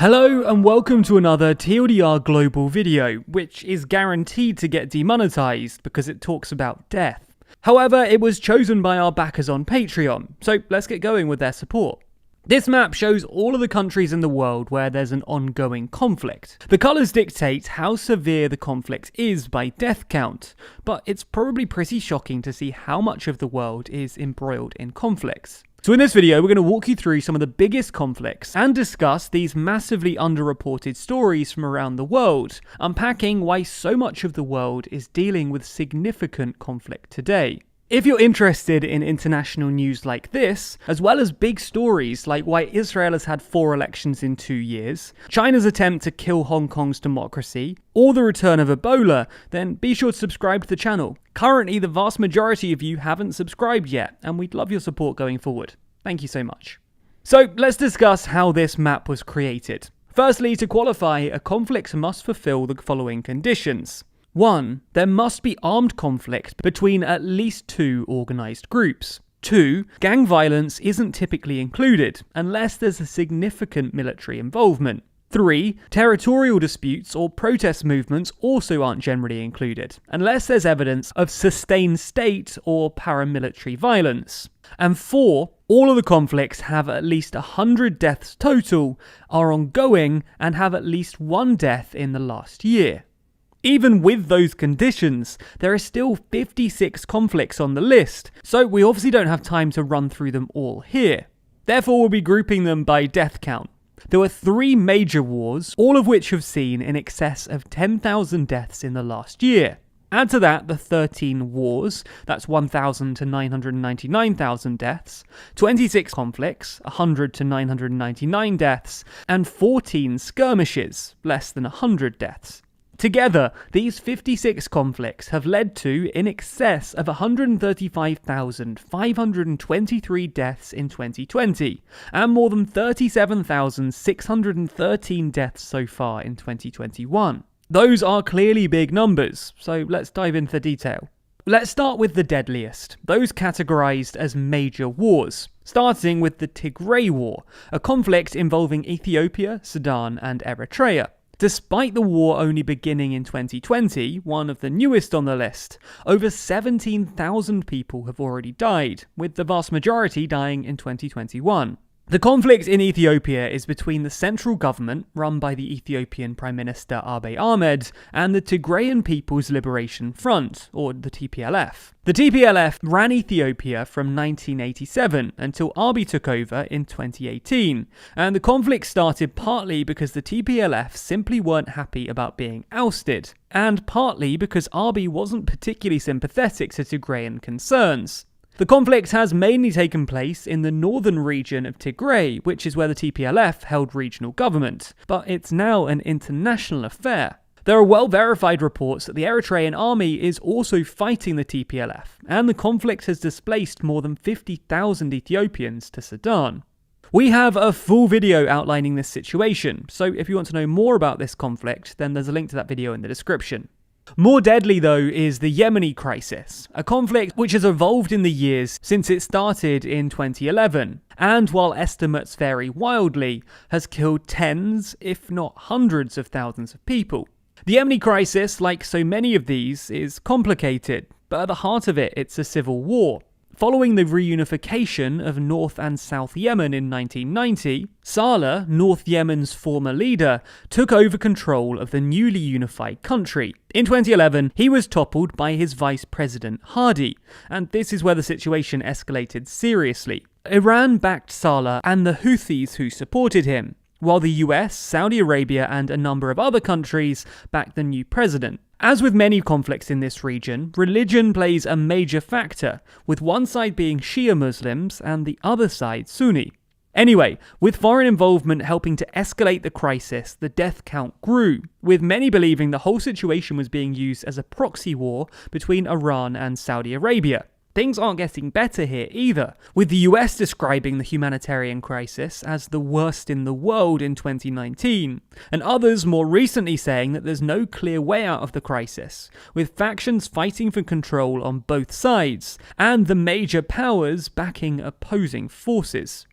Hello and welcome to another TLDR Global video, which is guaranteed to get demonetized because it talks about death. However, it was chosen by our backers on Patreon, so let's get going with their support. This map shows all of the countries in the world where there's an ongoing conflict. The colours dictate how severe the conflict is by death count, but it's probably pretty shocking to see how much of the world is embroiled in conflicts. So in this video, we're going to walk you through some of the biggest conflicts and discuss these massively underreported stories from around the world, unpacking why so much of the world is dealing with significant conflict today. If you're interested in international news like this, as well as big stories like why Israel has had 4 elections in 2 years, China's attempt to kill Hong Kong's democracy, or the return of Ebola, then be sure to subscribe to the channel. Currently, the vast majority of you haven't subscribed yet, and we'd love your support going forward. Thank you so much. So let's discuss how this map was created. Firstly, to qualify, a conflict must fulfill the following conditions. 1. There must be armed conflict between at least 2 organised groups. 2. Gang violence isn't typically included, unless there's a significant military involvement. 3. Territorial disputes or protest movements also aren't generally included, unless there's evidence of sustained state or paramilitary violence. And 4. All of the conflicts have at least 100 deaths total, are ongoing, and have at least 1 death in the last year. Even with those conditions, there are still 56 conflicts on the list, so we obviously don't have time to run through them all here. Therefore, we'll be grouping them by death count. There were 3 major wars, all of which have seen in excess of 10,000 deaths in the last year. Add to that the 13 wars, that's 1,000 to 999,000 deaths, 26 conflicts, 100 to 999 deaths, and 14 skirmishes, less than 100 deaths. Together, these 56 conflicts have led to in excess of 135,523 deaths in 2020, and more than 37,613 deaths so far in 2021. Those are clearly big numbers, so let's dive into the detail. Let's start with the deadliest, those categorized as major wars, starting with the Tigray War, a conflict involving Ethiopia, Sudan, and Eritrea. Despite the war only beginning in 2020, one of the newest on the list, over 17,000 people have already died, with the vast majority dying in 2021. The conflict in Ethiopia is between the central government, run by the Ethiopian Prime Minister Abiy Ahmed, and the Tigrayan People's Liberation Front, or the TPLF. The TPLF ran Ethiopia from 1987 until Abiy took over in 2018, and the conflict started partly because the TPLF simply weren't happy about being ousted, and partly because Abiy wasn't particularly sympathetic to Tigrayan concerns. The conflict has mainly taken place in the northern region of Tigray, which is where the TPLF held regional government, but it's now an international affair. There are well-verified reports that the Eritrean army is also fighting the TPLF, and the conflict has displaced more than 50,000 Ethiopians to Sudan. We have a full video outlining this situation, so if you want to know more about this conflict, then there's a link to that video in the description. More deadly, though, is the Yemeni crisis, a conflict which has evolved in the years since it started in 2011, and while estimates vary wildly, has killed tens, if not hundreds of thousands of people. The Yemeni crisis, like so many of these, is complicated, but at the heart of it, it's a civil war. Following the reunification of North and South Yemen in 1990, Saleh, North Yemen's former leader, took over control of the newly unified country. In 2011, he was toppled by his vice president Hadi, and this is where the situation escalated seriously. Iran backed Saleh and the Houthis who supported him, while the US, Saudi Arabia, and a number of other countries backed the new president. As with many conflicts in this region, religion plays a major factor, with one side being Shia Muslims and the other side Sunni. Anyway, with foreign involvement helping to escalate the crisis, the death count grew, with many believing the whole situation was being used as a proxy war between Iran and Saudi Arabia. Things aren't getting better here either, with the US describing the humanitarian crisis as the worst in the world in 2019, and others more recently saying that there's no clear way out of the crisis, with factions fighting for control on both sides, and the major powers backing opposing forces.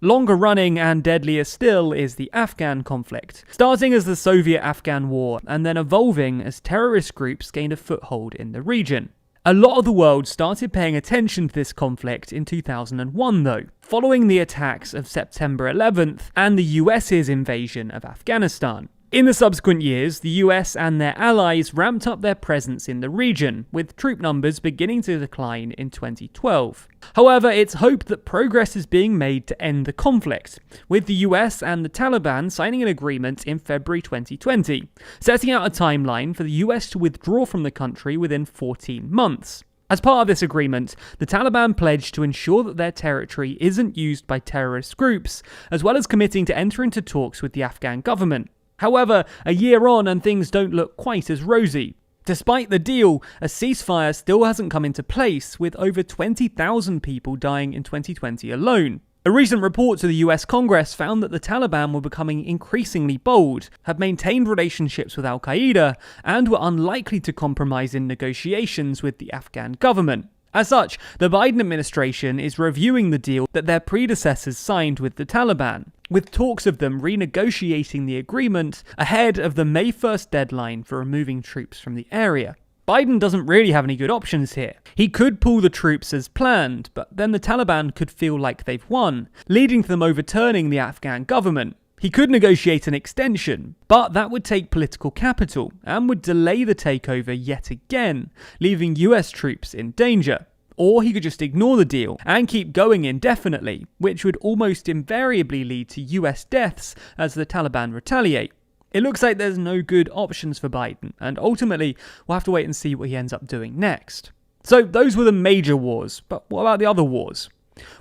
Longer running and deadlier still is the Afghan conflict, starting as the Soviet-Afghan War and then evolving as terrorist groups gained a foothold in the region. A lot of the world started paying attention to this conflict in 2001 though, following the attacks of September 11th and the US's invasion of Afghanistan. In the subsequent years, the US and their allies ramped up their presence in the region, with troop numbers beginning to decline in 2012. However, it's hoped that progress is being made to end the conflict, with the US and the Taliban signing an agreement in February 2020, setting out a timeline for the US to withdraw from the country within 14 months. As part of this agreement, the Taliban pledged to ensure that their territory isn't used by terrorist groups, as well as committing to enter into talks with the Afghan government. However, a year on and things don't look quite as rosy. Despite the deal, a ceasefire still hasn't come into place, with over 20,000 people dying in 2020 alone. A recent report to the US Congress found that the Taliban were becoming increasingly bold, had maintained relationships with Al-Qaeda, and were unlikely to compromise in negotiations with the Afghan government. As such, the Biden administration is reviewing the deal that their predecessors signed with the Taliban, with talks of them renegotiating the agreement ahead of the May 1st deadline for removing troops from the area. Biden doesn't really have any good options here. He could pull the troops as planned, but then the Taliban could feel like they've won, leading to them overturning the Afghan government. He could negotiate an extension, but that would take political capital and would delay the takeover yet again, leaving US troops in danger. Or he could just ignore the deal and keep going indefinitely, which would almost invariably lead to US deaths as the Taliban retaliate. It looks like there's no good options for Biden, and ultimately we'll have to wait and see what he ends up doing next. So those were the major wars, but what about the other wars?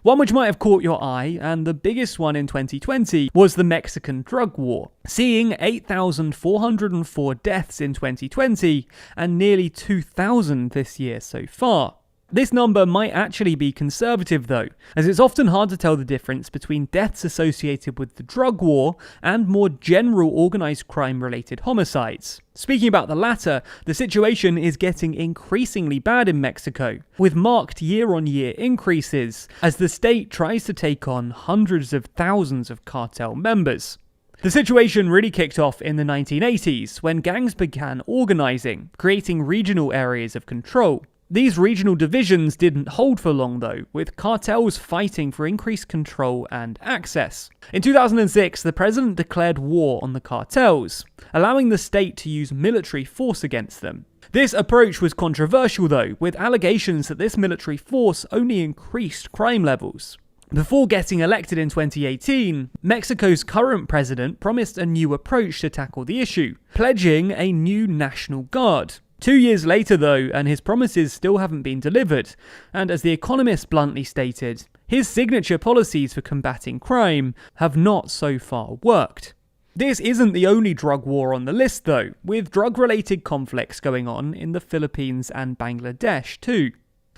One which might have caught your eye, and the biggest one in 2020, was the Mexican drug war, seeing 8,404 deaths in 2020 and nearly 2,000 this year so far. This number might actually be conservative though, as it's often hard to tell the difference between deaths associated with the drug war and more general organised crime related homicides. Speaking about the latter, the situation is getting increasingly bad in Mexico, with marked year-on-year increases as the state tries to take on hundreds of thousands of cartel members. The situation really kicked off in the 1980s when gangs began organising, creating regional areas of control. These regional divisions didn't hold for long though, with cartels fighting for increased control and access. In 2006, the president declared war on the cartels, allowing the state to use military force against them. This approach was controversial though, with allegations that this military force only increased crime levels. Before getting elected in 2018, Mexico's current president promised a new approach to tackle the issue, pledging a new National Guard. 2 years later though, and his promises still haven't been delivered, and as The Economist bluntly stated, his signature policies for combating crime have not so far worked. This isn't the only drug war on the list though, with drug-related conflicts going on in the Philippines and Bangladesh too.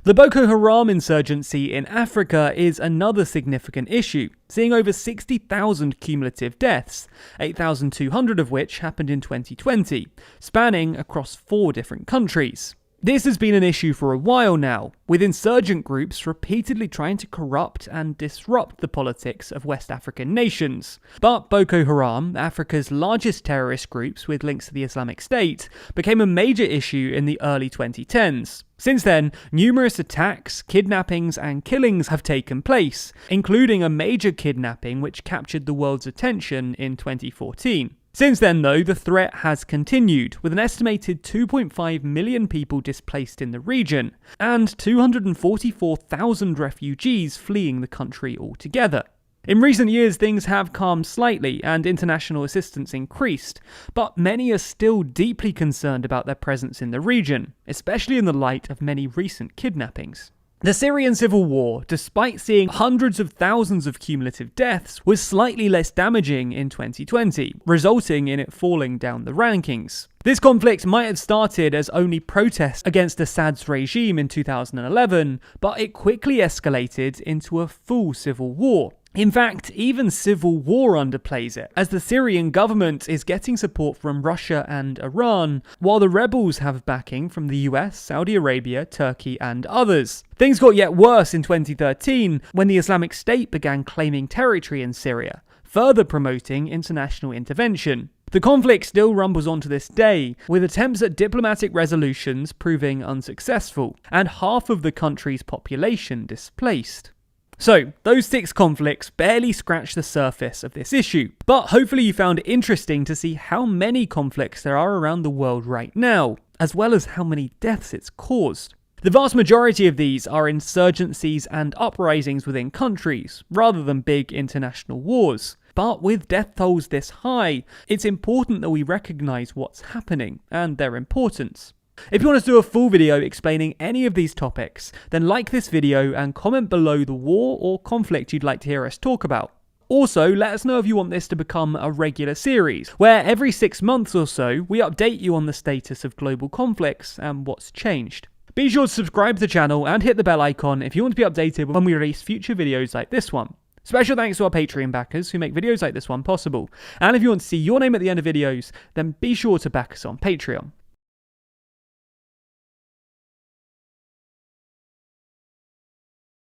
The Boko Haram insurgency in Africa is another significant issue, seeing over 60,000 cumulative deaths, 8,200 of which happened in 2020, spanning across 4 different countries. This has been an issue for a while now, with insurgent groups repeatedly trying to corrupt and disrupt the politics of West African nations. But Boko Haram, Africa's largest terrorist group with links to the Islamic State, became a major issue in the early 2010s. Since then, numerous attacks, kidnappings and killings have taken place, including a major kidnapping which captured the world's attention in 2014. Since then though, the threat has continued, with an estimated 2.5 million people displaced in the region, and 244,000 refugees fleeing the country altogether. In recent years, things have calmed slightly and international assistance increased, but many are still deeply concerned about their presence in the region, especially in the light of many recent kidnappings. The Syrian civil war, despite seeing hundreds of thousands of cumulative deaths, was slightly less damaging in 2020, resulting in it falling down the rankings. This conflict might have started as only protests against Assad's regime in 2011, but it quickly escalated into a full civil war, In fact, even civil war underplays it, as the Syrian government is getting support from Russia and Iran, while the rebels have backing from the US, Saudi Arabia, Turkey, and others. Things got yet worse in 2013 when the Islamic State began claiming territory in Syria, further promoting international intervention. The conflict still rumbles on to this day, with attempts at diplomatic resolutions proving unsuccessful, and half of the country's population displaced. So, those 6 conflicts barely scratch the surface of this issue, but hopefully you found it interesting to see how many conflicts there are around the world right now, as well as how many deaths it's caused. The vast majority of these are insurgencies and uprisings within countries, rather than big international wars. But with death tolls this high, it's important that we recognise what's happening and their importance. If you want us to do a full video explaining any of these topics, then like this video and comment below the war or conflict you'd like to hear us talk about. Also, let us know if you want this to become a regular series, where every 6 months or so, we update you on the status of global conflicts and what's changed. Be sure to subscribe to the channel and hit the bell icon if you want to be updated when we release future videos like this one. Special thanks to our Patreon backers who make videos like this one possible. And if you want to see your name at the end of videos, then be sure to back us on Patreon.